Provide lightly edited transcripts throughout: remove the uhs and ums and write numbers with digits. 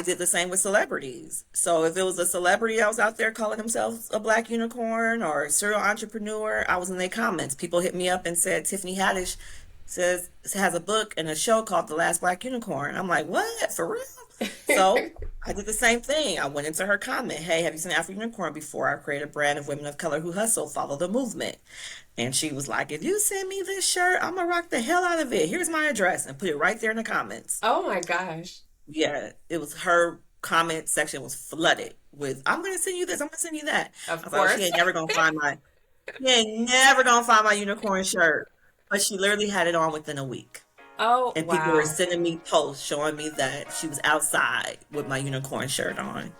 I did the same with celebrities. So if it was a celebrity that was out there calling themselves a black unicorn or a serial entrepreneur, I was in their comments. People hit me up and said Tiffany Haddish says has a book and a show called The Last Black Unicorn. I'm like, what? For real? So I did the same thing. I went into her comment. Hey, have you seen Afro Unicorn before? I created a brand of women of color who hustle, follow the movement. And she was like, if you send me this shirt, I'm gonna rock the hell out of it. Here's my address, and put it right there in the comments. Oh my gosh. Yeah, it was her comment section was flooded with, I'm gonna send you this, I'm gonna send you that. Of I thought, oh, course. she ain't never gonna find my unicorn shirt. But she literally had it on within a week. Oh, And people were wow. sending me posts showing me that she was outside with my unicorn shirt on.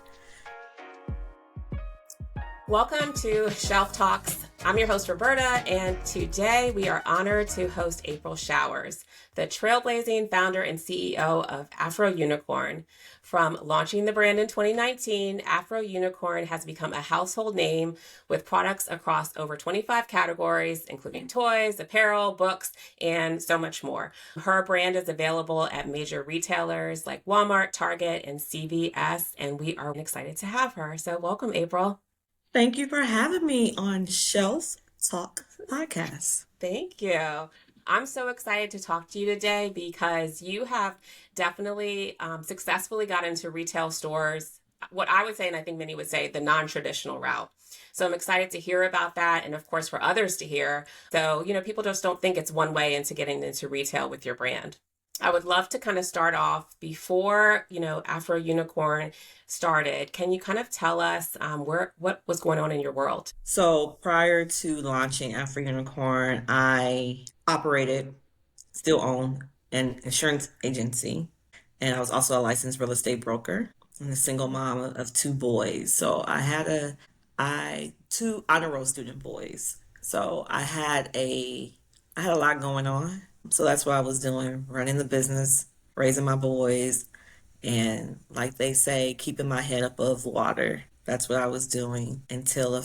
Welcome to Shelf Talks. I'm your host, Roberta, and today we are honored to host April Showers, the trailblazing founder and CEO of Afro Unicorn. From launching the brand in 2019, Afro Unicorn has become a household name with products across over 25 categories, including toys, apparel, books, and so much more. Her brand is available at major retailers like Walmart, Target, and CVS, and we are excited to have her. So welcome, April. Thank you for having me on Shelf Talk Podcast. Thank you. I'm so excited to talk to you today because you have definitely successfully got into retail stores, what I would say, and I think many would say, the non-traditional route. So I'm excited to hear about that, and of course for others to hear. So, people just don't think it's one way into getting into retail with your brand. I would love to kind of start off before, Afro Unicorn started. Can you kind of tell us what was going on in your world? So prior to launching Afro Unicorn, I operated, still own an insurance agency, and I was also a licensed real estate broker. I'm a single mom of two boys. So two honor roll student boys. So I had a lot going on. So that's what I was doing, running the business, raising my boys, and like they say, keeping my head above water. That's what I was doing until I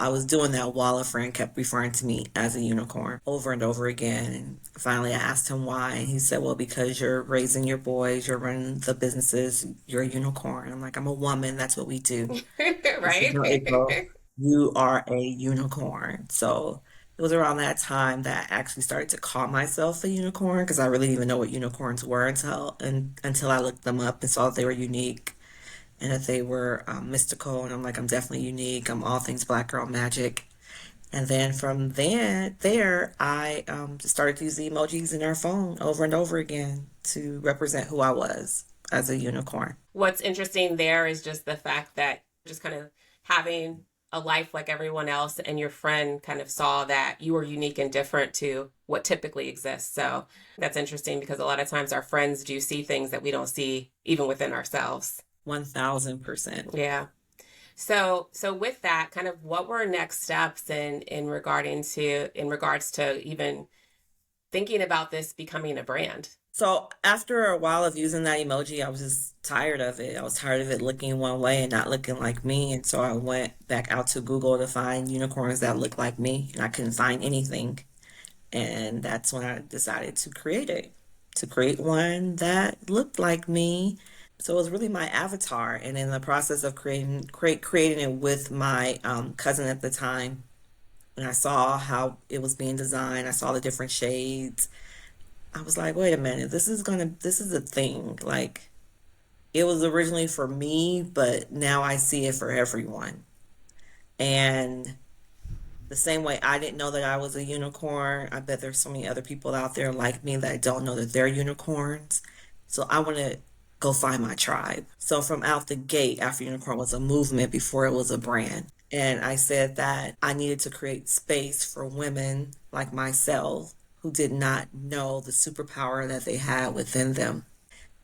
was doing that while a friend kept referring to me as a unicorn over and over again. And finally I asked him why. And he said, well, because you're raising your boys, you're running the businesses, you're a unicorn. I'm like, I'm a woman. That's what we do. He said, Right? no, April, you are a unicorn. So it was around that time that I actually started to call myself a unicorn because I really didn't even know what unicorns were until I looked them up and saw that they were unique and that they were mystical. And I'm like, I'm definitely unique. I'm all things black girl magic. And then from there, I just started to use the emojis in our phone over and over again to represent who I was as a unicorn. What's interesting there is just the fact that just kind of having a life like everyone else, and your friend kind of saw that you were unique and different to what typically exists. So that's interesting because a lot of times our friends do see things that we don't see even within ourselves. 1000%. Yeah. So with that, kind of what were next steps in regards to even thinking about this becoming a brand? So after a while of using that emoji, I was just tired of it. I was tired of it looking one way and not looking like me. And so I went back out to Google to find unicorns that look like me, and I couldn't find anything. And that's when I decided to create one that looked like me. So it was really my avatar. And in the process of creating it with my cousin at the time, and I saw how it was being designed, I saw the different shades. I was like, wait a minute, this is a thing. Like, it was originally for me, but now I see it for everyone. And the same way I didn't know that I was a unicorn, I bet there's so many other people out there like me that don't know that they're unicorns. So I want to go find my tribe. So from out the gate, Afro Unicorn was a movement before it was a brand. And I said that I needed to create space for women like myself who did not know the superpower that they had within them.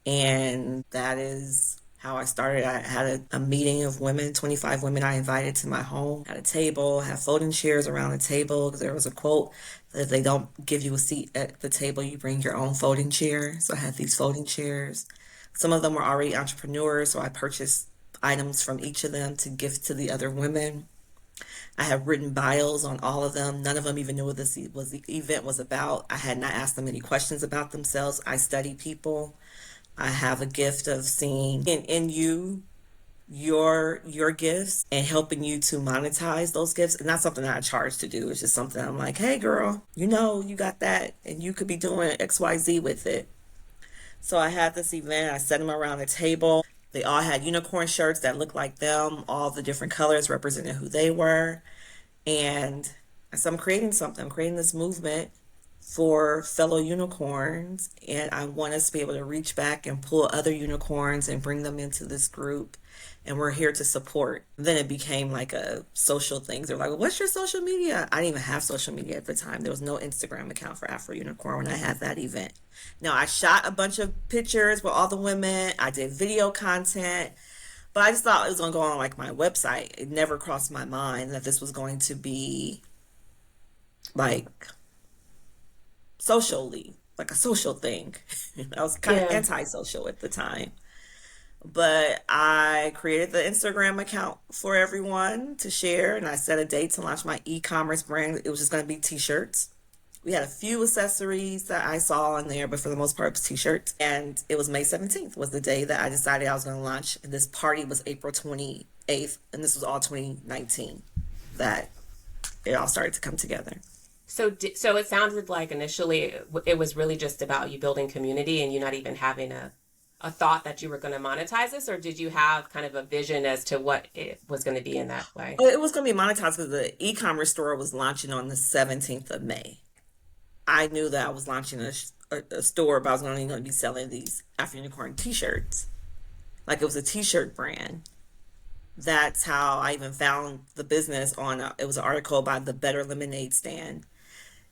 And that is how I started. I had a meeting of women, 25 women I invited to my home, had a table, had folding chairs around the table because there was a quote that if they don't give you a seat at the table, you bring your own folding chair. So I had these folding chairs. Some of them were already entrepreneurs, so I purchased items from each of them to gift to the other women. I have written bios on all of them. None of them even knew what the event was about. I had not asked them any questions about themselves. I study people. I have a gift of seeing in you your gifts and helping you to monetize those gifts. And not something that I charge to do. It's just something I'm like, hey girl, you got that and you could be doing XYZ with it. So I had this event, I set them around a table. They all had unicorn shirts that looked like them, all the different colors represented who they were. And so I'm creating something, I'm creating this movement for fellow unicorns. And I want us to be able to reach back and pull other unicorns and bring them into this group. And we're here to support. Then it became like a social thing. They're like, well, what's your social media? I didn't even have social media at the time. There was no Instagram account for Afro Unicorn when I had that event. Now, I shot a bunch of pictures with all the women. I did video content. But I just thought it was going to go on like my website. It never crossed my mind that this was going to be like socially, like a social thing. I was kind of Yeah. antisocial at the time. But I created the Instagram account for everyone to share, and I set a date to launch my e-commerce brand. It was just going to be t-shirts. We had a few accessories that I saw in there, but for the most part, it was t-shirts. And it was May 17th was the day that I decided I was going to launch. And this party was April 28th, and this was all 2019 that it all started to come together. So it sounded like initially it was really just about you building community and you not even having a thought that you were going to monetize this, or did you have kind of a vision as to what it was going to be in that way? It was going to be monetized because the e-commerce store was launching on the 17th of May. I knew that I was launching a store, but I was only going to be selling these Afro Unicorn t-shirts. Like it was a t-shirt brand. That's how I even found the business it was an article by the Better Lemonade Stand.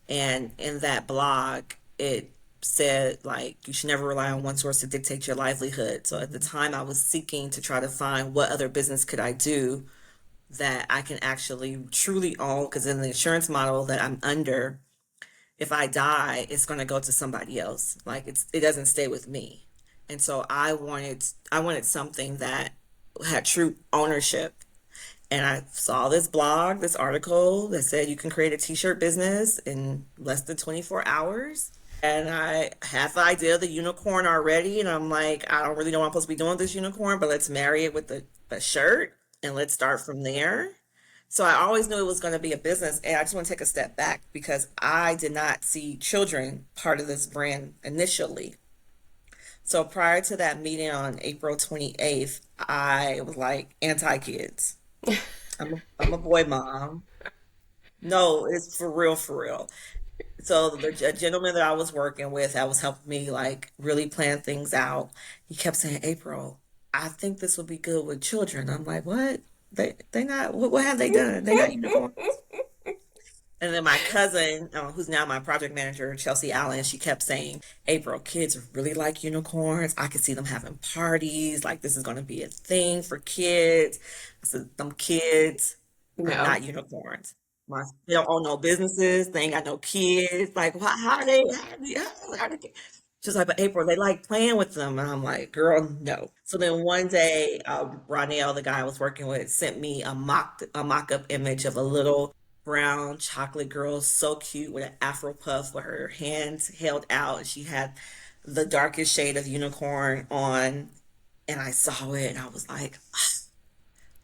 And in that blog, it said like you should never rely on one source to dictate your livelihood. So at the time I was seeking to try to find what other business could I do that I can actually truly own, because in the insurance model that I'm under, if I die, it's going to go to somebody else. Like it doesn't stay with me. And so I wanted something that had true ownership. And I saw this blog, this article that said you can create a t-shirt business in less than 24 hours. And I had the idea of the unicorn already. And I'm like, I don't really know what I'm supposed to be doing with this unicorn, but let's marry it with the shirt and let's start from there. So I always knew it was going to be a business. And I just want to take a step back because I did not see children part of this brand initially. So prior to that meeting on April 28th, I was like anti kids. I'm a boy mom. No, it's for real, for real. So a gentleman that I was working with that was helping me like really plan things out. He kept saying, April, I think this would be good with children. I'm like, what? They not what have they done? They not unicorns. And then my cousin, who's now my project manager, Chelsea Allen, she kept saying, April, kids really like unicorns. I could see them having parties. Like, this is going to be a thing for kids. I said, them kids are No. not unicorns. They don't own no businesses. They ain't got no kids. Like, how are they? How are they? She's like, but April, they like playing with them. And I'm like, girl, no. So then one day, Ronell, the guy I was working with, sent me a mock-up image of a little brown chocolate girl, so cute with an afro puff with her hands held out. And she had the darkest shade of unicorn on. And I saw it and I was like,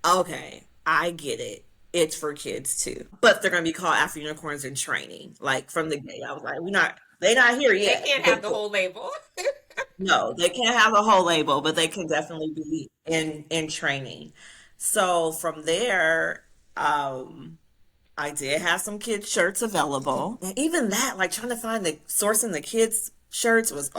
okay, I get it. It's for kids too. But they're gonna be called Afro Unicorns in training. Like from the gate. I was like, they not here They yet. can't have But the whole label. no, they can't have a whole label, but they can definitely be in training. So from there, um, I did have some kids shirts available. And even that, like trying to find the sourcing the kids shirts was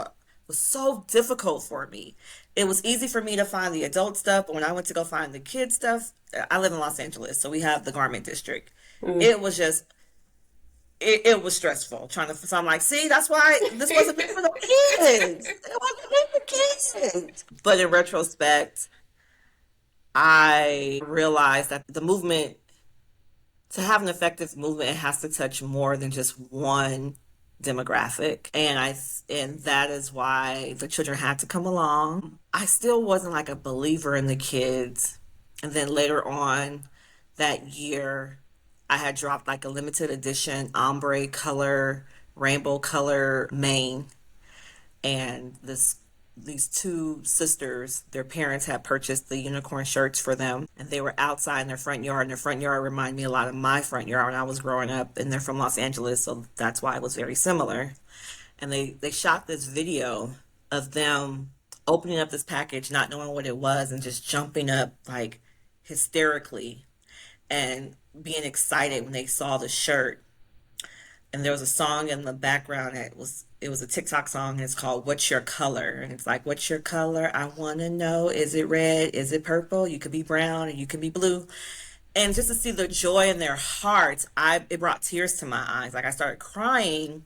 so difficult for me. It was easy for me to find the adult stuff, but when I went to go find the kids stuff, I live in Los Angeles, so we have the garment district. Mm. It was just it was stressful trying to. So I'm like, see, that's why this wasn't meant for the kids. It wasn't meant for kids. But in retrospect, I realized that the movement, to have an effective movement, it has to touch more than just one demographic. And that is why the children had to come along. I still wasn't like a believer in the kids. And then later on that year, I had dropped like a limited edition ombre color, rainbow color mane. And this these two sisters, their parents had purchased the unicorn shirts for them, and they were outside in their front yard. And their front yard reminded me a lot of my front yard when I was growing up. And they're from Los Angeles, so that's why it was very similar. And they shot this video of them opening up this package, not knowing what it was, and just jumping up like hysterically and being excited when they saw the shirt. And there was a song in the background that was a TikTok song, and it's called "What's Your Color?" And it's like, "What's your color? I want to know. Is it red? Is it purple? You could be brown, and you can be blue." And just to see the joy in their hearts, I it brought tears to my eyes. Like I started crying,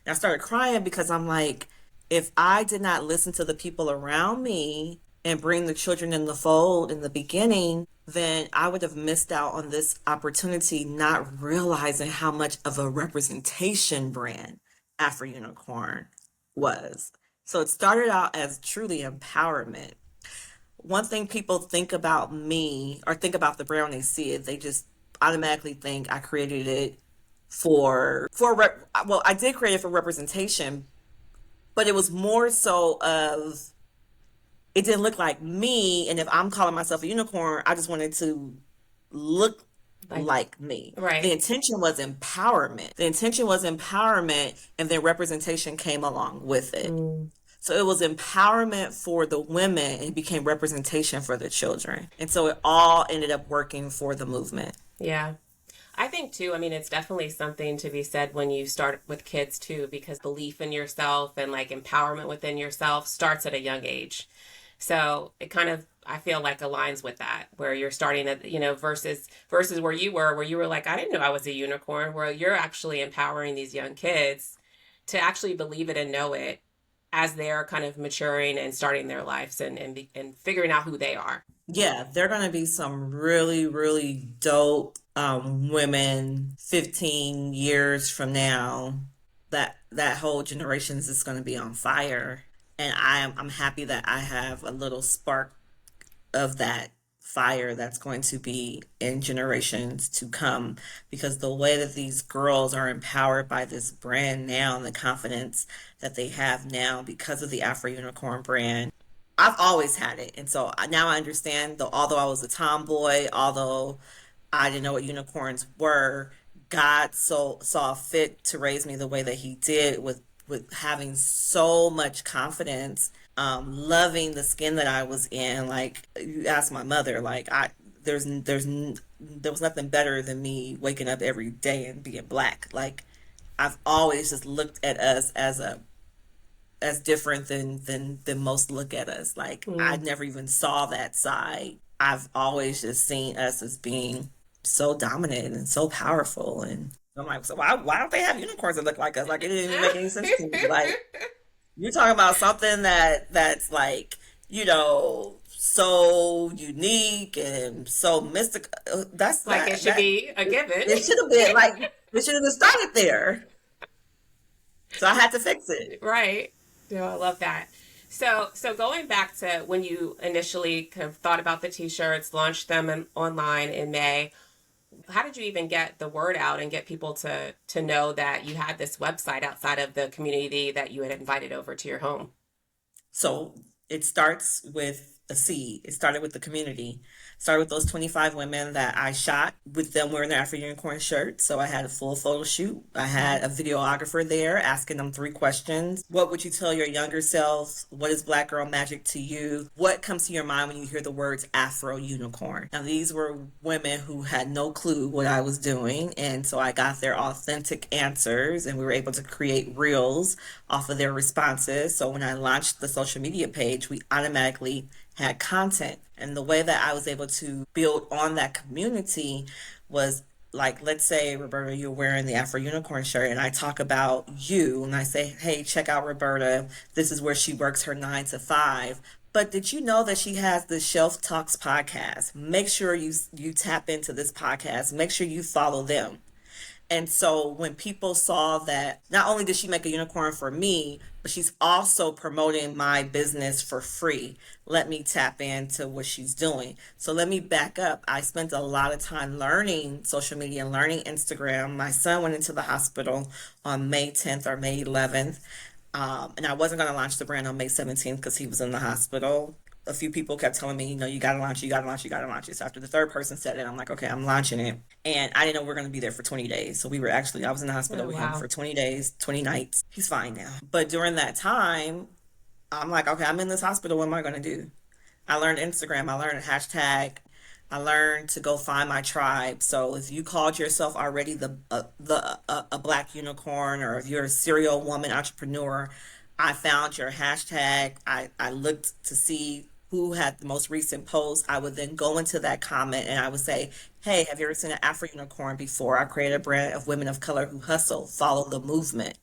and I started crying because I'm like, if I did not listen to the people around me and bring the children in the fold in the beginning, then I would have missed out on this opportunity, not realizing how much of a representation brand Afro Unicorn was. So it started out as truly empowerment. One thing people think about me or think about the brand when they see it, they just automatically think I created it well, I did create it for representation, but it was more so of it didn't look like me. And if I'm calling myself a unicorn, I just wanted to look Like, like me. The right. intention was empowerment. The intention was empowerment, and then representation came along with it. Mm, So it was empowerment for the women and it became representation for the children. And so it all ended up working for the movement. yeah. I think too, I mean, it's definitely something to be said when you start with kids too, because belief in yourself and like empowerment within yourself starts at a young age. So it kind of, I feel like aligns with that, where you're starting at, versus where you were like, I didn't know I was a unicorn, where you're actually empowering these young kids to actually believe it and know it as they're kind of maturing and starting their lives and figuring out who they are. Yeah, there are going to be some really, really dope women 15 years from now that whole generation is just going to be on fire. And I'm happy that I have a little spark of that fire that's going to be in generations to come, because the way that these girls are empowered by this brand now and the confidence that they have now because of the Afro Unicorn brand, I've always had it. And so now I understand, though, although I was a tomboy, although I didn't know what unicorns were, God so saw fit to raise me the way that he did, with having so much confidence, loving the skin that I was in. Like you asked my mother, like there was nothing better than me waking up every day and being black. Like I've always just looked at us as different than most look at us. Like I Mm. never even saw that side. I've always just seen us as being so dominant and so powerful. And I'm like, so why don't they have unicorns that look like us? Like it didn't even make any sense to me. Like you're talking about something that's like, so unique and so mystical. That's Like it that should that be a given. it should have been like it should have started there. So I had to fix it. Right. No, I love that. So going back to when you initially kind of thought about the t-shirts, launched them online in May, how did you even get the word out and get people to know that you had this website outside of the community that you had invited over to your home? So it starts with a seed. It started with the community. Started with those 25 women that I shot with them wearing their Afro Unicorn shirts. So I had a full photo shoot. I had a videographer there asking them 3 questions. What would you tell your younger self? What is Black Girl Magic to you? What comes to your mind when you hear the words Afro Unicorn? Now, these were women who had no clue what I was doing. And so I got their authentic answers, and we were able to create reels off of their responses. So when I launched the social media page, we automatically had content. And the way that I was able to build on that community was, like, let's say, Roberta, you're wearing the Afro Unicorn shirt, and I talk about you, and I say, hey, check out Roberta. This is where she works her 9 to 5. But did you know that she has the Shelf Talks podcast? Make sure you tap into this podcast. Make sure you follow them. And so when people saw that not only did she make a unicorn for me, but she's also promoting my business for free, let me tap into what she's doing. So let me back up. I spent a lot of time learning social media and learning Instagram. My son went into the hospital on May 10th or May 11th. And I wasn't going to launch the brand on May 17th because he was in the hospital. A few people kept telling me, you got to launch it, you got to launch it, you got to launch it. So after the third person said it, I'm like, okay, I'm launching it. And I didn't know we were going to be there for 20 days. So I was in the hospital Oh, with him wow. for 20 days, 20 nights. He's fine now. But during that time, I'm like, okay, I'm in this hospital. What am I going to do? I learned Instagram. I learned a hashtag. I learned to go find my tribe. So if you called yourself already a black unicorn, or if you're a serial woman entrepreneur, I found your hashtag. I looked to see who had the most recent post. I would then go into that comment and I would say, hey, have you ever seen an Afro Unicorn before? I created a brand of women of color who hustle, follow the movement.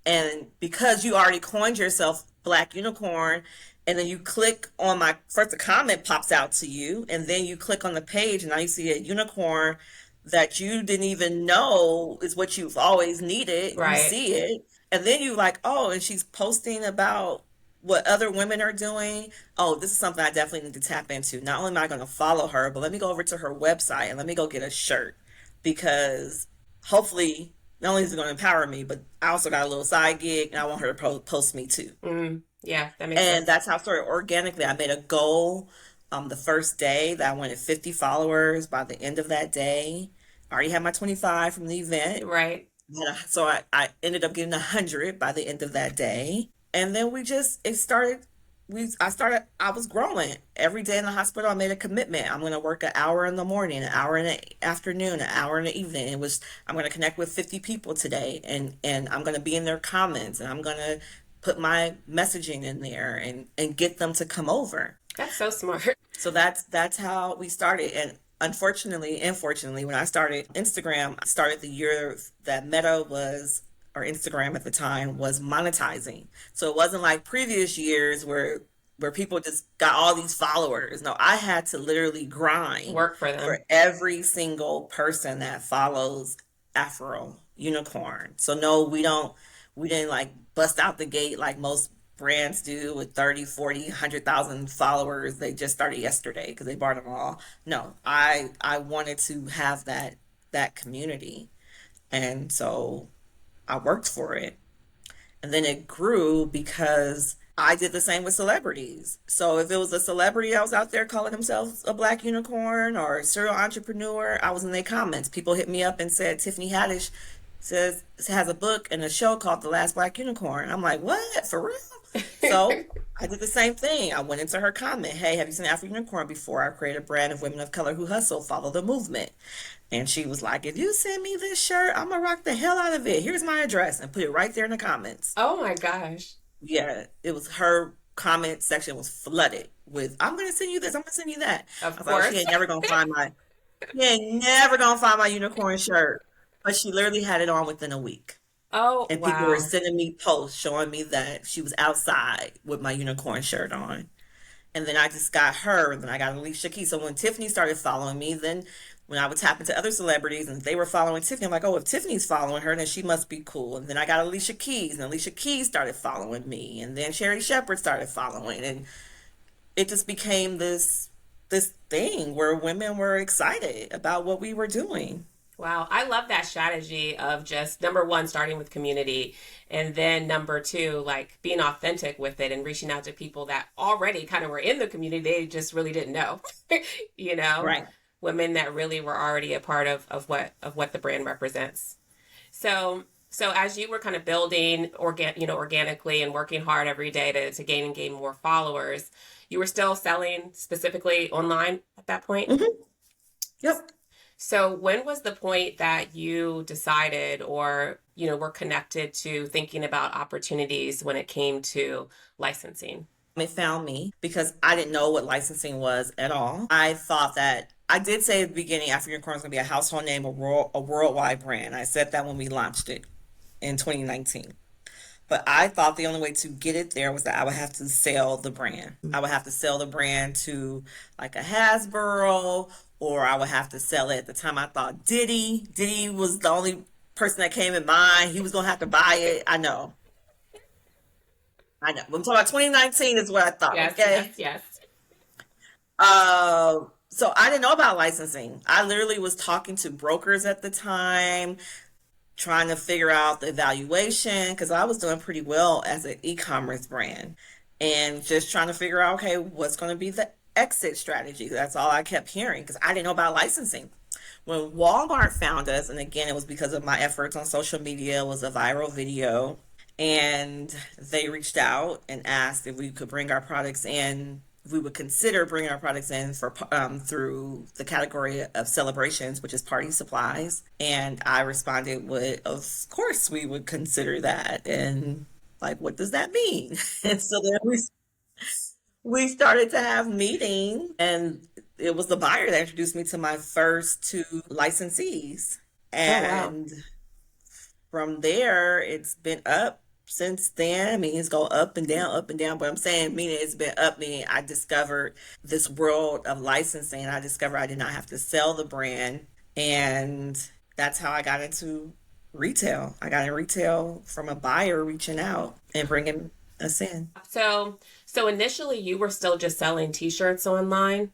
And because you already coined yourself Black Unicorn, and then you click on my first, the comment pops out to you, and then you click on the page, and now you see a unicorn that you didn't even know is what you've always needed. You Right. see it, and then you like, oh, and she's posting about what other women are doing. Oh, this is something I definitely need to tap into. Not only am I going to follow her, but let me go over to her website and let me go get a shirt, because hopefully not only is it going to empower me, but I also got a little side gig and I want her to post me too. Yeah, that makes And sense. that's how it started organically. I made a goal the first day that I wanted 50 followers by the end of that day. I already had my 25 from the event. Right. So I ended up getting 100 by the end of that day. And then it started, I was growing. Every day in the hospital, I made a commitment. I'm going to work an hour in the morning, an hour in the afternoon, an hour in the evening. I'm going to connect with 50 people today, and I'm going to be in their comments, and I'm going to put my messaging in there and get them to come over. That's so smart. So that's how we started. And unfortunately, when I started Instagram, I started the year that Meta was, or Instagram at the time, was monetizing. So it wasn't like previous years where people just got all these followers. No, I had to literally grind Work for for them. every single person that follows Afro Unicorn. So no, we didn't like bust out the gate like most brands do with 30, 40, 100,000 followers. They just started yesterday because they bought them all. No, I wanted to have that community. And so I worked for it. And then it grew because I did the same with celebrities. So if it was a celebrity that was out there calling themselves a black unicorn or a serial entrepreneur, I was in their comments. People hit me up and said, Tiffany Haddish has a book and a show called The Last Black Unicorn. I'm like, what? For real? So I did the same thing. I went into her comment. Hey, have you seen Afro Unicorn before? I created a brand of women of color who hustle, follow the movement. And she was like, if you send me this shirt, I'm gonna rock the hell out of it. Here's my address, and put it right there in the comments. Oh my gosh. Yeah, it was her comment section was flooded with, I'm gonna send you this, I'm gonna send you that. I Of was like, oh, course. she ain't never gonna find my unicorn shirt. But she literally had it on within a week. Oh, And people were wow. sending me posts showing me that she was outside with my unicorn shirt on. And then I just got her, and then I got Alicia Keys. So when Tiffany started following me, then when I would tap into other celebrities and they were following Tiffany, I'm like, oh, if Tiffany's following her, then she must be cool. And then I got Alicia Keys, and Alicia Keys started following me, and then Sherry Shepherd started following, and it just became this thing where women were excited about what we were doing. Wow. I love that strategy of just number one, starting with community. And then number two, like being authentic with it and reaching out to people that already kind of were in the community. They just really didn't know, you know, Right. women that really were already a part of what the brand represents. So as you were kind of building organically and working hard every day to gain more followers, you were still selling specifically online at that point. Hmm. Yep. So when was the point that you decided or were connected to thinking about opportunities when it came to licensing? It found me because I didn't know what licensing was at all. I thought that I did say at the beginning African Unicorn is going to be a household name, a worldwide brand. I said that when we launched it in 2019. But I thought the only way to get it there was that I would have to sell the brand. I would have to sell the brand to like a Hasbro, or I would have to sell it. At the time, I thought Diddy. Diddy was the only person that came in mind. He was going to have to buy it. I know. I know. I'm talking about 2019 is what I thought, Yes, yes, okay? yes. So I didn't know about licensing. I literally was talking to brokers at the time. trying to figure out the evaluation because I was doing pretty well as an e-commerce brand and just trying to figure out, okay, what's going to be the exit strategy? That's all I kept hearing because I didn't know about licensing. When Walmart found us, and again, it was because of my efforts on social media, it was a viral video, and they reached out and asked if we could bring our products in. We would consider bringing our products in for through the category of celebrations, which is party supplies. And I responded with, "Of course, we would consider that." And like, what does that mean? And so then we started to have meetings, and it was the buyer that introduced me to my first two licensees. Oh, wow. And from there, it's been up since then. I mean, it's go up and down, but I'm saying, meaning it's been up, meaning I discovered this world of licensing. I discovered I did not have to sell the brand. And that's how I got into retail. I got in retail from a buyer reaching out and bringing us in. So initially you were still just selling t-shirts online,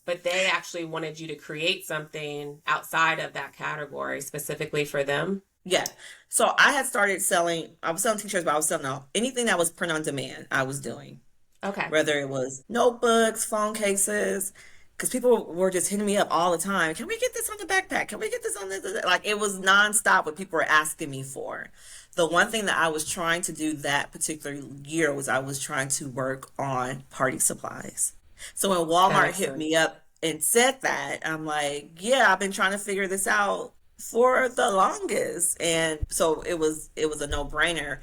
but they actually wanted you to create something outside of that category specifically for them. Yeah. So I had started selling, I was selling t-shirts, but I was selling anything that was print on demand, I was doing. Okay. Whether it was notebooks, phone cases, because people were just hitting me up all the time. Can we get this on the backpack? Can we get this on the, like it was nonstop what people were asking me for. The one thing that I was trying to do that particular year was I was trying to work on party supplies. So when That Walmart makes hit me sense. up and said that, I'm like, yeah, I've been trying to figure this out for the longest. And so it was a no-brainer.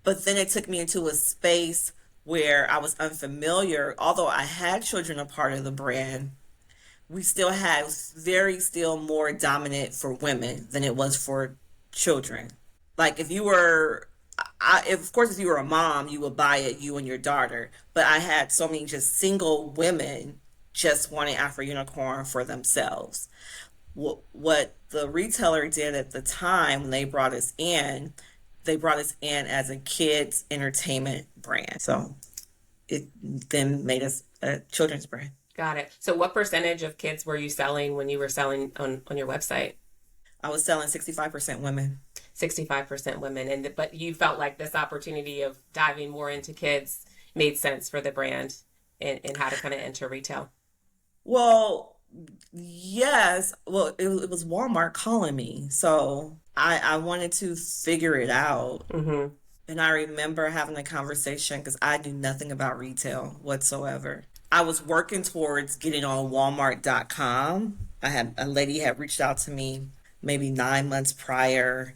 But then it took me into a space where I was unfamiliar. Although I had children a part of the brand, we still had very still more dominant for women than it was for children. Like if you were of course, if you were a mom, you would buy it, you and your daughter. But I had so many just single women just wanting Afro Unicorn for themselves. What the retailer did at the time when they brought us in as a kids entertainment brand. So it then made us a children's brand. Got it. So what percentage of kids were you selling when you were selling on your website? I was selling 65% women. 65% women. And but you felt like this opportunity of diving more into kids made sense for the brand and how to kind of enter retail. Well, yes. Well, it was Walmart calling me. So I wanted to figure it out. Mm-hmm. And I remember having a conversation because I knew nothing about retail whatsoever. I was working towards getting on Walmart.com. I had a lady had reached out to me maybe 9 months prior,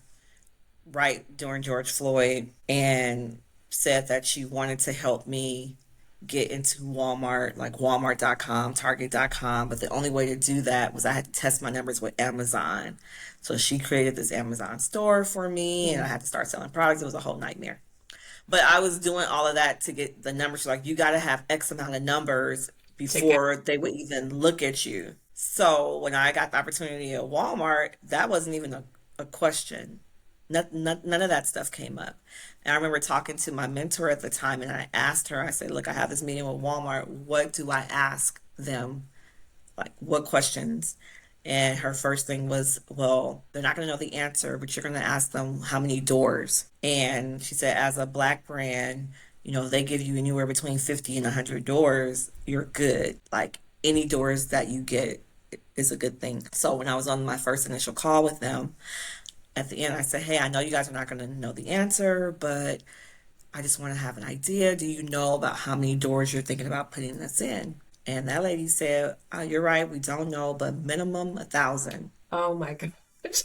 right during George Floyd, and said that she wanted to help me get into Walmart, like Walmart.com, Target.com. But the only way to do that was I had to test my numbers with Amazon. So she created this Amazon store for me, and I Mm-hmm. had to start selling products. It was a whole nightmare. But I was doing all of that to get the numbers. She's like, you got to have X amount of numbers To get before they would even look at you. So when I got the opportunity at Walmart, that wasn't even a question. None of that stuff came up. And I remember talking to my mentor at the time, and I asked her, I said, look, I have this meeting with Walmart. What do I ask them? Like, what questions? And her first thing was, well, they're not going to know the answer, but you're going to ask them how many doors. And she said, as a black brand, they give you anywhere between 50 and 100 doors, you're good. Like, any doors that you get is a good thing. So when I was on my first initial call with them, at the end, I said, hey, I know you guys are not going to know the answer, but I just want to have an idea. Do you know about how many doors you're thinking about putting this in? And that lady said, you're right, we don't know, but minimum 1,000. oh my gosh.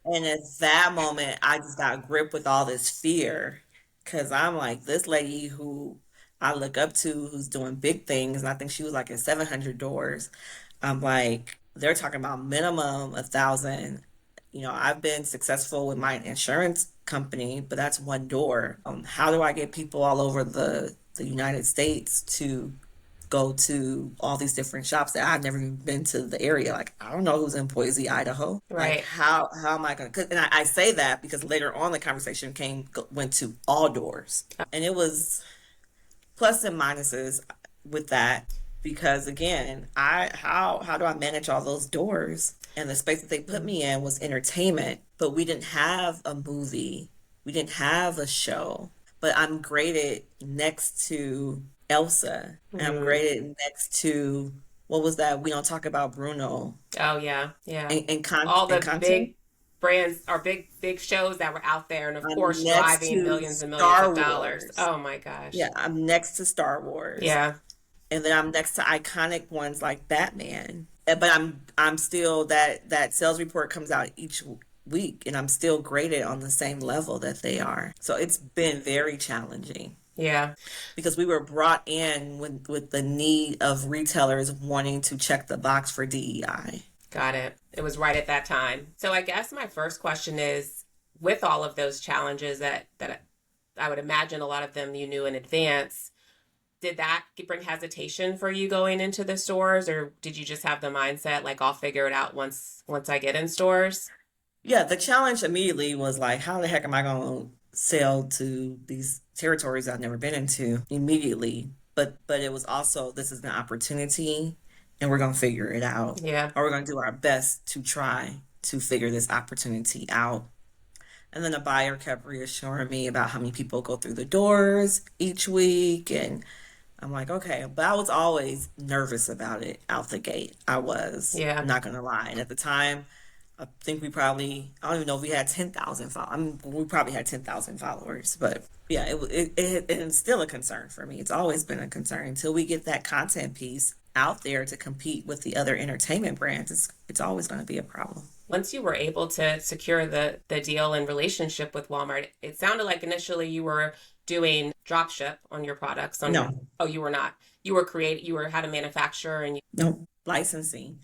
And at that moment, I just got gripped with all this fear because I'm like, this lady who I look up to, who's doing big things, and I think she was like at 700 doors. I'm like, they're talking about minimum 1,000. I've been successful with my insurance company, but that's one door. How do I get people all over the United States to go to all these different shops that I've never even been to the area? Like, I don't know who's in Boise, Idaho. Like, Right. how am I going to? And I say that because later on the conversation went to all doors, and it was plus and minuses with that. because again, how do I manage all those doors? And the space that they put me in was entertainment, but we didn't have a movie, we didn't have a show. But I'm graded next to Elsa, and I'm Mm. graded next to what was that? We don't talk about Bruno Oh yeah, yeah. All and the content. big brands or big shows that were out there, and of I'm course next driving to millions and millions of Star dollars. Wars. Oh my gosh. Yeah, I'm next to Star Wars. Yeah, And then I'm next to iconic ones like Batman. But I'm still that sales report comes out each week and I'm still graded on the same level that they are. So it's been very challenging yeah. because we were brought in with the need of retailers wanting to check the box for DEI. Got it. It was right at that time. So I guess my first question is, with all of those challenges that I would imagine a lot of them you knew in advance, did that bring hesitation for you going into the stores, or did you just have the mindset like I'll figure it out once I get in stores? Yeah, the challenge immediately was like, how the heck am I going to sell to these territories I've never been into immediately? But it was also this is an opportunity, and we're going to figure it out, Yeah. or we're going to do our best to try to figure this opportunity out. And then the buyer kept reassuring me about how many people go through the doors each week, and I'm like, okay, but I was always nervous about it out the gate. I was, Yeah. I'm not gonna lie. And at the time, I think we probably, I don't even know if we had 10,000 followers. I mean, we probably had 10,000 followers, but yeah, it's still a concern for me. It's always been a concern until we get that content piece out there to compete with the other entertainment brands. It's always going to be a problem. Once you were able to secure the deal and relationship with Walmart, it sounded like initially you were doing drop ship on your products on your, No, oh, you were not. You were you were had a manufacturer and you, no licensing.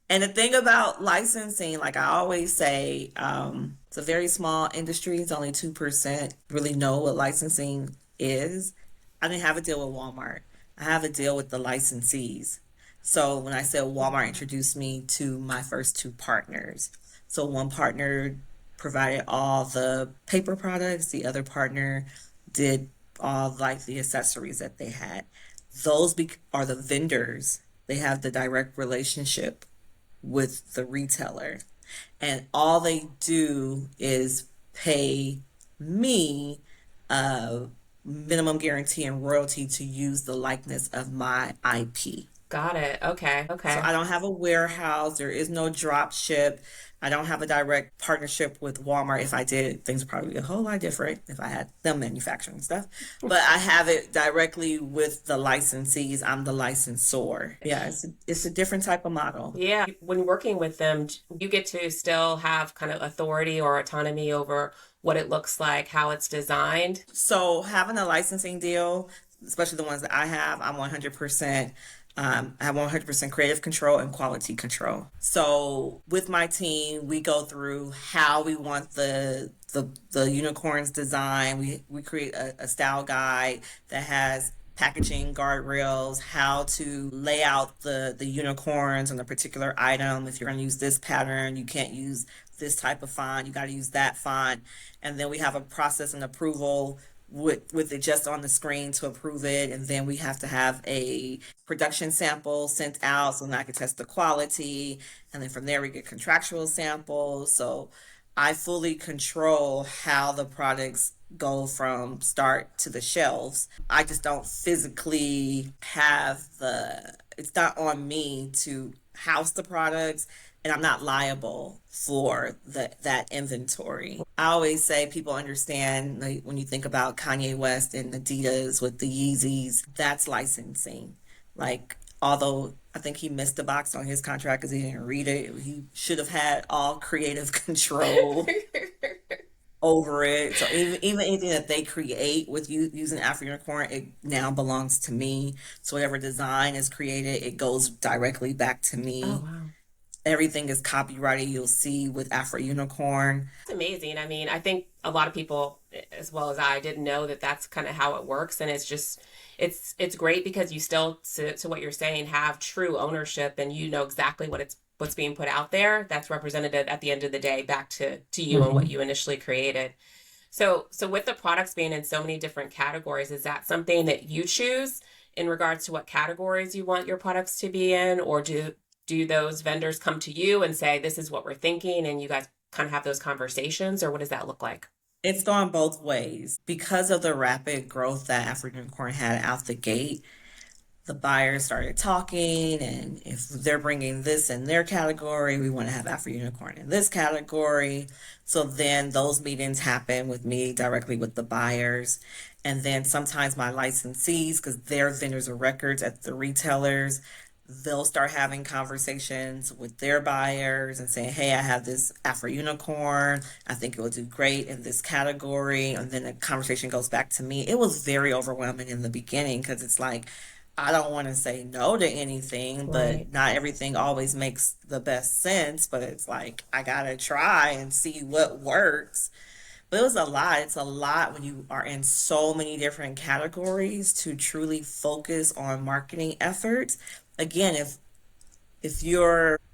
And the thing about licensing, like I always say, it's a very small industry. It's only 2% really know what licensing is. I didn't have a deal with Walmart. I have a deal with the licensees. So when I said Walmart introduced me to my first two partners. So one partner provided all the paper products, the other partner did all like the accessories that they had. Are the vendors. They have the direct relationship with the retailer. And all they do is pay me a minimum guarantee and royalty to use the likeness of my IP. got it. Okay. So Okay. I don't have a warehouse. There is no drop ship. I don't have a direct partnership with Walmart. If I did, things would probably be a whole lot different if I had them manufacturing stuff. But I have it directly with the licensees. I'm the licensor. Yeah, it's a different type of model. Yeah. When working with them, you get to still have kind of authority or autonomy over what it looks like, how it's designed. So having a licensing deal, especially the ones that I have, I'm 100%. I have 100% creative control and quality control. So with my team, we go through how we want the unicorns design. We create a style guide that has packaging guardrails, how to lay out the unicorns on a particular item. If you're going to use this pattern, you can't use this type of font. You got to use that font. And then we have a process and approval with it just on the screen to approve it. And then we have to have a production sample sent out so that I can test the quality. And then from there, we get contractual samples. So I fully control how the products go from start to the shelves. I just don't physically have it's not on me to house the products and I'm not liable for that inventory. I always say people understand like, when you think about Kanye West and Adidas with the Yeezys, that's licensing. Like, although I think he missed the box on his contract because he didn't read it, he should have had all creative control over it. So even anything that they create with using Afro Unicorn, it now belongs to me. So whatever design is created, it goes directly back to Oh, me. wow. Everything is copyrighted. You'll see with Afro Unicorn. It's amazing. I mean, I think a lot of people, as well as I, didn't know that that's kind of how it works, and it's just, it's great because you still, to what you're saying, have true ownership, and you know exactly what's being put out there. That's represented at the end of the day back to you and what Mhm. you initially created. So with the products being in so many different categories, is that something that you choose? in regards to what categories you want your products to be in, or do those vendors come to you and say, this is what we're thinking, and you guys kind of have those conversations, or what does that look like? It's gone both ways. Because of the rapid growth that Afro Unicorn had out the gate, the buyers started talking, and if they're bringing this in their category, we want to have Afro Unicorn in this category. So then those meetings happen with me directly with the buyers. And then sometimes my licensees, because they're vendors of records at the retailers, they'll start having conversations with their buyers and saying, hey, I have this Afro Unicorn. I think it will do great in this category. And then the conversation goes back to me. It was very overwhelming in the beginning because it's like, I don't want to say no to anything, Right. but not everything always makes the best sense. But it's like, I got to try and see what works. But it was a lot. It's a lot when you are in so many different categories to truly focus on marketing efforts. Again, if you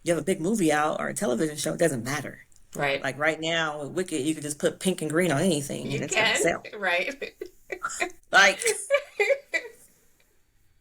have a big movie out or a television show, it doesn't matter. Right. Like right now with Wicked, you could just put pink and green on anything and You it's gonna can. sell. Right. Like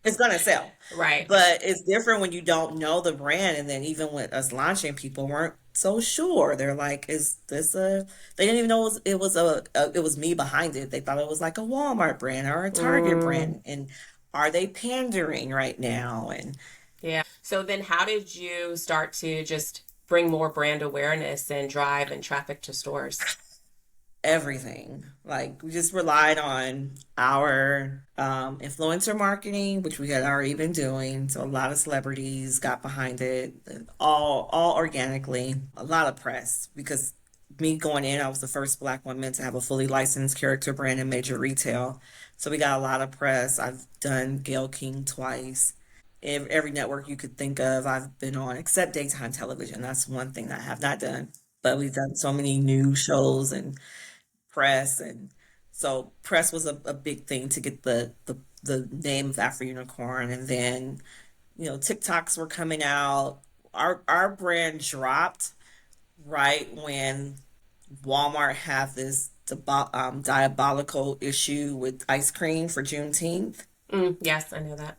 it's gonna sell. Right. But it's different when you don't know the brand, and then even with us launching, people weren't so sure. They're like, "Is this a?" They didn't even know it was me behind it. They thought it was like a Walmart brand or a Target Mm, brand, and are they pandering right now? And yeah. So then how did you start to just bring more brand awareness and drive and traffic to stores? everything. Like we just relied on our influencer marketing, which we had already been doing. So a lot of celebrities got behind it, all organically. A lot of press because me going in, I was the first Black woman to have a fully licensed character brand in major retail. So we got a lot of press. I've done Gayle King twice. Every network you could think of, I've been on, except daytime television. That's one thing that I have not done. But we've done so many news shows and press, and so press was a big thing to get the name of Afro Unicorn. And then TikToks were coming out. Our brand dropped right when Walmart had this diabolical issue with ice cream for Juneteenth. Yes, I know that.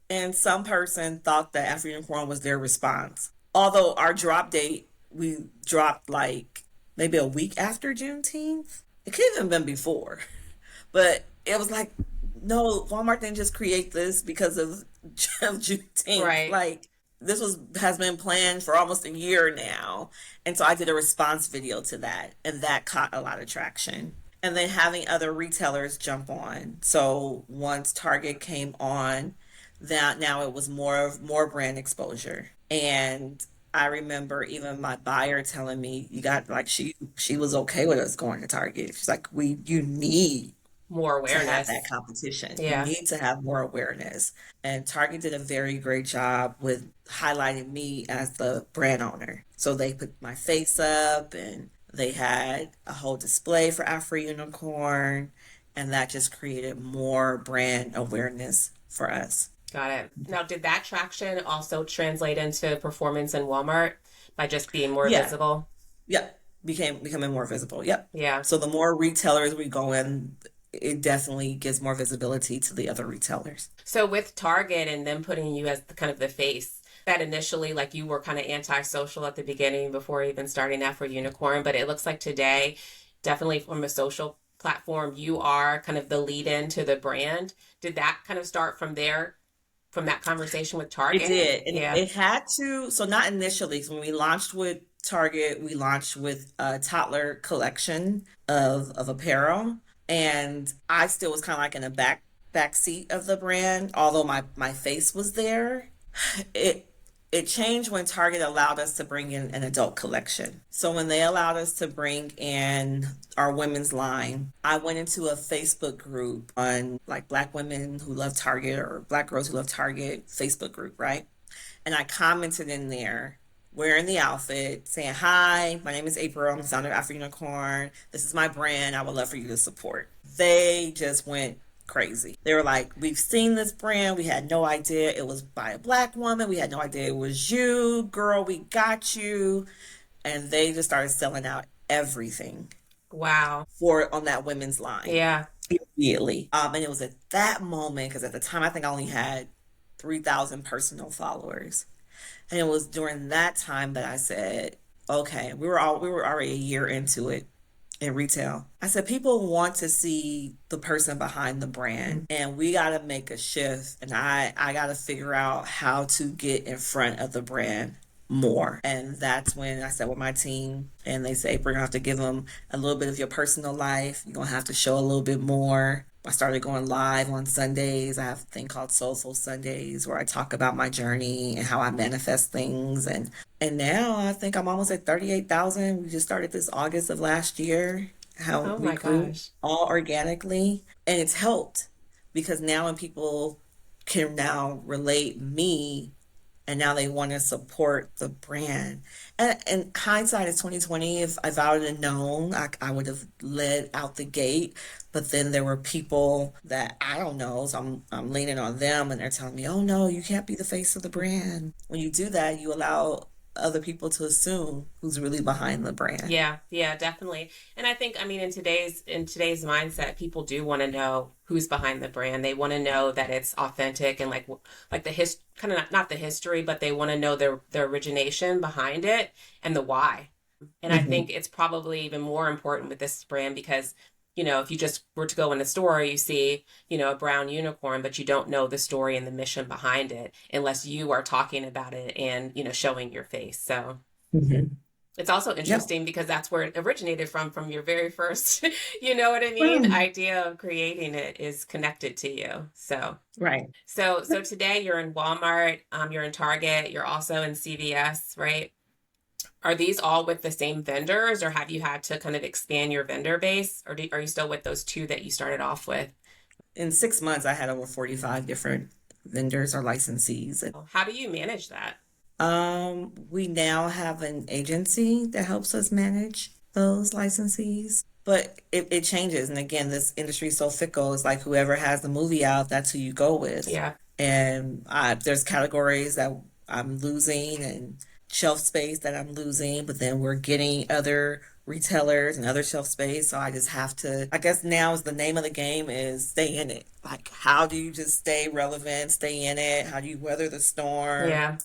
And some person thought that Afro Unicorn was their response. Although our drop date, we dropped like maybe a week after Juneteenth. It could have even been before. But it was like, no, Walmart didn't just create this because of Juneteenth. Right. Like this has been planned for almost a year now. And so I did a response video to that, and that caught a lot of traction. And then having other retailers jump on. So once Target came on, that now it was more brand exposure. And I remember even my buyer telling me, you got like she was okay with us going to Target. She's like, we you need More to have awareness. that competition. You Yeah. need to have more awareness. And Target did a very great job with highlighting me as the brand owner. So they put my face up and they had a whole display for Afro Unicorn, and that just created more brand awareness for us. Got it. Now, did that traction also translate into performance in Walmart by just being more Yeah, visible? yeah, becoming more visible. Yep. Yeah. So the more retailers we go in, it definitely gives more visibility to the other retailers. So with Target and them putting you as the kind of the face, that initially like you were kind of antisocial at the beginning before even starting Afro Unicorn, but it looks like today, definitely from a social platform, you are kind of the lead in to the brand. Did that kind of start from there, from that conversation with It Target? did, and Yeah. it had to. So not initially. So when we launched with Target, we launched with a toddler collection of apparel, and I still was kind of like in the back seat of the brand, although my face was there. It it changed when Target allowed us to bring in an adult collection. So when they allowed us to bring in our women's line, I went into a Facebook group on like Black women who love Target or Black girls who love Target Facebook group, right? And I commented in there wearing the outfit saying, hi, my name is April. I'm the founder of Afro Unicorn. This is my brand. I would love for you to support. They just went crazy. They were like, we've seen this brand. We had no idea it was by a Black woman. We had no idea it was you. Girl, we got you. And they just started selling out everything Wow. for on that women's line. Yeah. immediately. And it was at that moment, because at the time I think I only had 3,000 personal followers. And it was during that time that I said, okay, we were already a year into it in retail. I said people want to see the person behind the brand, and we got to make a shift, and I got to figure out how to get in front of the brand more. And that's when I said with my team, and they say we're gonna have to give them a little bit of your personal life. You're gonna have to show a little bit more. I started going live on Sundays. I have a thing called Soulful Sundays where I talk about my journey and how I manifest things. And now I think I'm almost at 38,000. We just started this August of last year. How Oh we my grew gosh. all organically, and it's helped because now when people can now relate me, and now they want to support the brand. And hindsight is 2020. If I would have known, I would have led out the gate. But then there were people that I don't know, so I'm leaning on them, and they're telling me, "Oh no, you can't be the face of the brand." When you do that, you allow other people to assume who's really behind the brand. Yeah, yeah, definitely. And I think, I mean, in today's mindset, people do want to know who's behind the brand. They want to know that it's authentic and like the kind of not the history, but they want to know their origination behind it and the why. And I Hmm. think it's probably even more important with this brand because, if you just were to go in a store, you see, a brown unicorn, but you don't know the story and the mission behind it unless you are talking about it and, showing your face. So Hmm. it's also Yep. interesting because that's where it originated from your very first, you know what I mean? Right. Idea of creating it is connected to you. So, Right. so today you're in Walmart, you're in Target, you're also in CVS, right? Are these all with the same vendors, or have you had to kind of expand your vendor base, or are you still with those two that you started off with? In 6 months, I had over 45 different vendors or licensees. How do you manage that? We now have an agency that helps us manage those licensees, but it changes. And again, this industry is so fickle. It's like whoever has the movie out, that's who you go with. Yeah, And there's categories that I'm losing and shelf space that I'm losing, but then we're getting other retailers and other shelf space. So I just have to, I guess now is the name of the game is stay in it. Like, how do you just stay relevant, stay in it? How do you weather the storm? yeah,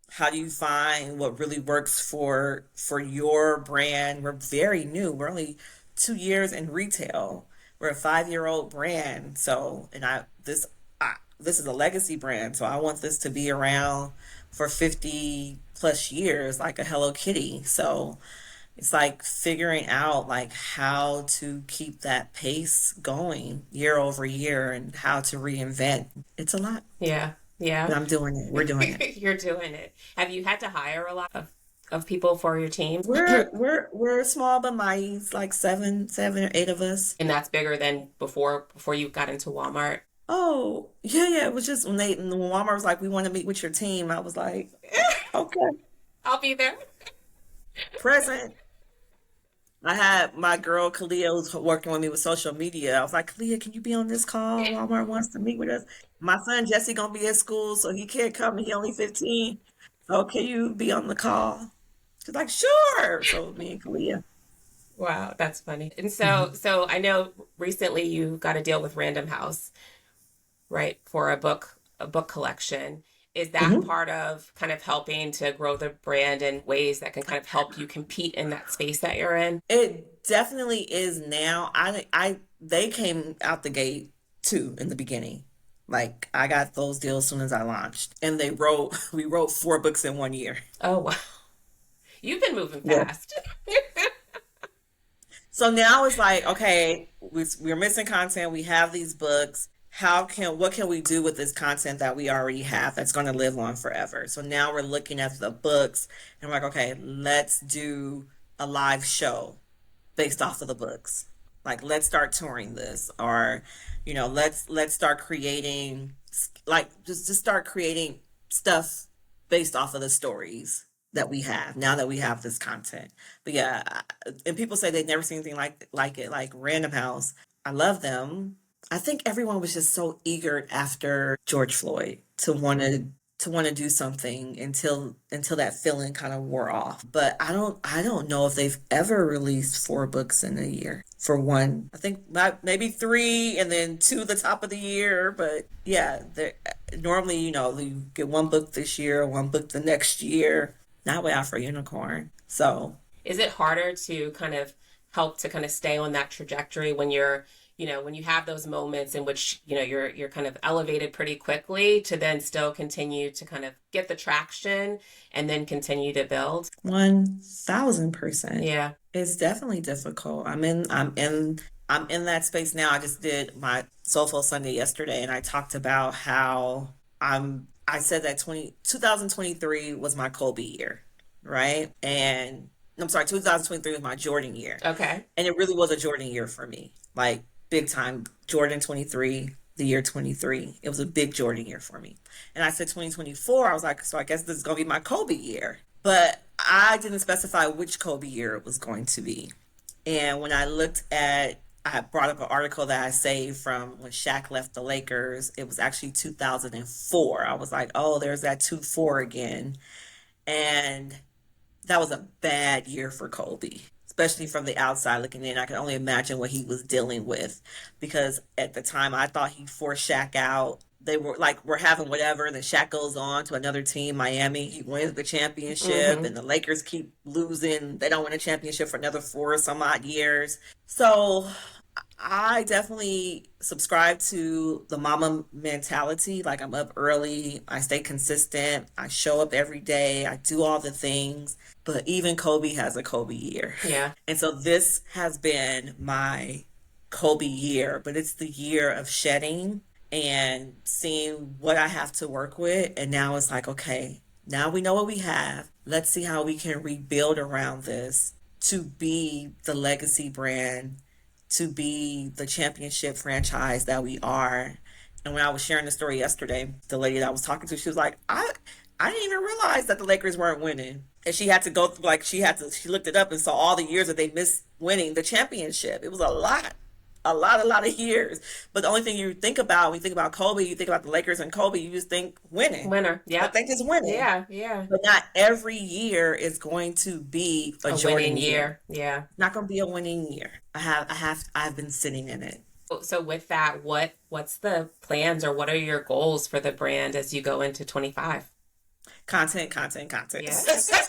How do you find what really works for your brand? We're very new. We're only 2 years in retail. We're a 5-year old brand. So, and this is a legacy brand. So I want this to be around for 50 plus years, like a Hello Kitty. So it's like figuring out like how to keep that pace going year over year and how to reinvent. It's a lot, yeah, yeah. but I'm doing it. We're doing it. You're doing it. Have you had to hire a lot of people for your team? We're small but mighty. It's like seven or eight of us. And that's bigger than before you got into Walmart. Oh, yeah, yeah. It was just when Walmart was like, "We want to meet with your team." I was like, "Okay, I'll be there. present." I had my girl Kalia was working with me with social media. I was like, "Kalia, can you be on this call? Walmart wants to meet with us. My son Jesse gonna be at school, so he can't come. He only 15. So can you be on the call?" She's like, "Sure." So me and Kalia. Wow, that's funny. And so Hmm. so I know recently you got a deal with Random House, right, for a book collection. Is that Hmm. part of kind of helping to grow the brand in ways that can kind of help you compete in that space that you're in? It definitely is now. They came out the gate too in the beginning. Like I got those deals as soon as I launched, and we wrote 4 books in 1 year. Oh, wow. You've been moving Yeah. fast. So now it's like, okay, we're missing content. We have these books. What can we do with this content that we already have that's going to live on forever? So now we're looking at the books and we're like, okay, let's do a live show based off of the books. Like let's start touring this, or let's start creating, like just start creating stuff based off of the stories that we have now that we have this content. But yeah, and people say they've never seen anything like it, like Random House. I love them. I think everyone was just so eager after George Floyd to want to do something until that feeling kind of wore off. But I don't know if they've ever released 4 books in a year. for one. I think not maybe three and then two the top of the year. But yeah, normally, you get one book this year, one book the next year. Not with Afro Unicorn. So Is it harder to kind of help to kind of stay on that trajectory when you're, when you have those moments in which, you're kind of elevated pretty quickly to then still continue to kind of get the traction and then continue to build? 1000%. Yeah. It's definitely difficult. I'm in that space now. I just did my Soulful Sunday yesterday and I talked about how I said that 2023 was my Kobe year, right? And I'm sorry, 2023 was my Jordan year. Okay. And it really was a Jordan year for me. Like big time Jordan 23, the year 23. It was a big Jordan year for me. And I said 2024, I was like, so I guess this is going to be my Kobe year. But I didn't specify which Kobe year it was going to be. And when I brought up an article that I saved from when Shaq left the Lakers. It was actually 2004. I was like, oh, there's that 2-4 again. And that was a bad year for Kobe, especially from the outside looking in. I can only imagine what he was dealing with because at the time I thought he forced Shaq out. They were like, we're having whatever. And then Shaq goes on to another team, Miami. He wins the championship, Mm-hmm. and the Lakers keep losing. They don't win a championship for another four some odd years. So I definitely subscribe to the mama mentality. Like I'm up early, I stay consistent, I show up every day, I do all the things. But even Kobe has a Kobe year. Yeah. And so this has been my Kobe year, but it's the year of shedding and seeing what I have to work with. And now it's like, okay, now we know what we have. Let's see how we can rebuild around this to be the legacy brand, to be the championship franchise that we are. And when I was sharing the story yesterday, the lady that I was talking to, she was like, I didn't even realize that the Lakers weren't winning. And she had to go through, like, she looked it up and saw all the years that they missed winning the championship. It was a lot of years. But the only thing you think about when you think about Kobe, you think about the Lakers and Kobe, you just think winning. Winner. I Yep. think it's winning. Yeah. Yeah. But not every year is going to be a A winning Jordan year. year. Yeah. Not going to be a winning year. I've been sitting in it. So with that, what's the plans or what are your goals for the brand as you go into 25? Content, content, content. Yeah.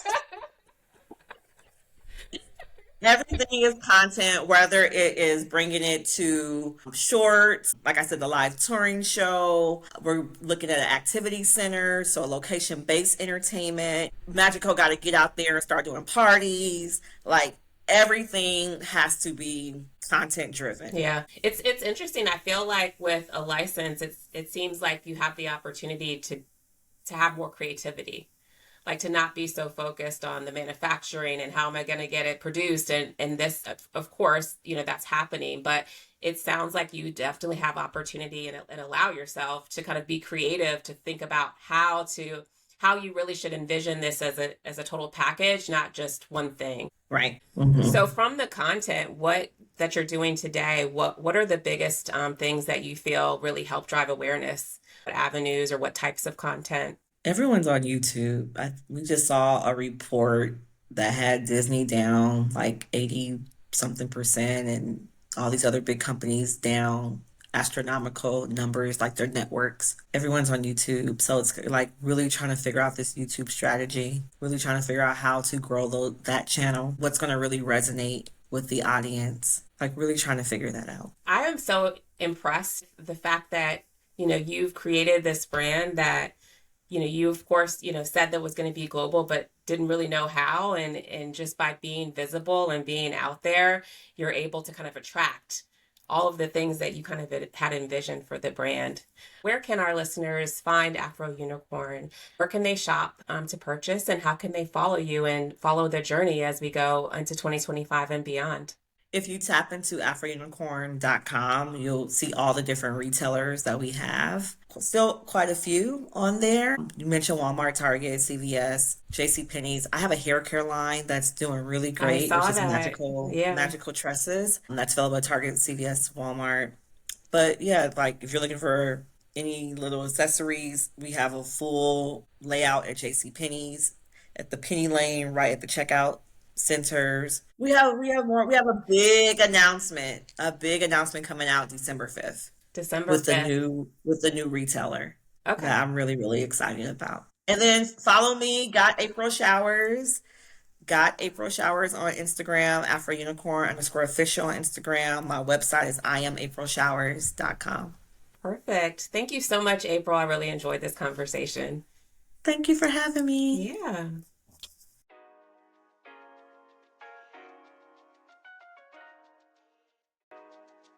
Everything is content, whether it is bringing it to shorts, like I said, the live touring show. We're looking at an activity center, so location-based entertainment. Magico got to get out there and start doing parties. Like everything has to be content driven. Yeah. It's interesting. I feel like with a license, it seems like you have the opportunity to have more creativity, like to not be so focused on the manufacturing and how am I going to get it produced, and this of course that's happening, but it sounds like you definitely have opportunity and allow yourself to kind of be creative to think about how you really should envision this as a total package, not just one thing. Right. Hmm. So from the content, what that you're doing today, what are the biggest things that you feel really help drive awareness? What avenues or what types of content? Everyone's on YouTube. We just saw a report that had Disney down like 80 something percent and all these other big companies down astronomical numbers, like their networks. Everyone's on YouTube. So it's like really trying to figure out this YouTube strategy, really trying to figure out how to grow that channel, what's going to really resonate with the audience, like really trying to figure that out. I am so impressed with the fact that you've created this brand that you of course said that was going to be global, but didn't really know how, and just by being visible and being out there, you're able to kind of attract all of the things that you kind of had envisioned for the brand. Where can our listeners find Afro Unicorn? Where can they shop to purchase, and how can they follow you and follow the journey as we go into 2025 and beyond? If you tap into afrounicorn.com, you'll see all the different retailers that we have. Still quite a few on there. You mentioned Walmart, Target, CVS, JCPenney's. I have a hair care line that's doing really I great, which saw is that. Yeah. magical tresses. And that's available at Target, CVS, Walmart. But yeah, like if you're looking for any little accessories, we have a full layout at JCPenney's at the penny lane right at the checkout centers. We have a big announcement coming out December 5th December with the 5th. new retailer Okay. that I'm really, really excited about. And then follow me, got April Showers on Instagram, Afro Unicorn underscore official on Instagram. My website is IamAprilShowers.com. Perfect. Thank you so much, April. I really enjoyed this conversation. Thank you for having me. Yeah.